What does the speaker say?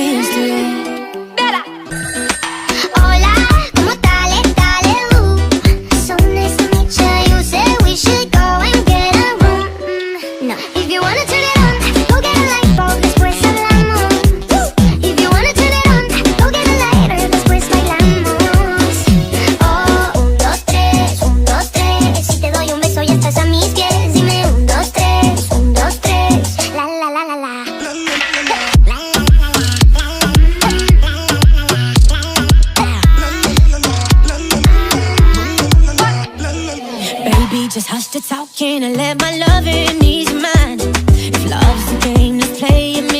history. Hola, ¿cómo estás? Dale, so nice to meet you. You said we should go and get a room. No, if you wanna turn it on, go get a light bulb, después hablamos. If you wanna turn it on, go get a lighter, después bailamos. Oh, 1, 2, 3, 1, 2, 3. Si te doy un beso ya estás a mis pies. Dime 1, 2, 3, 1, 2, 3. La la la la la. Baby, just hush the talking and let my loving ease your mind. If love's a game, let's play it.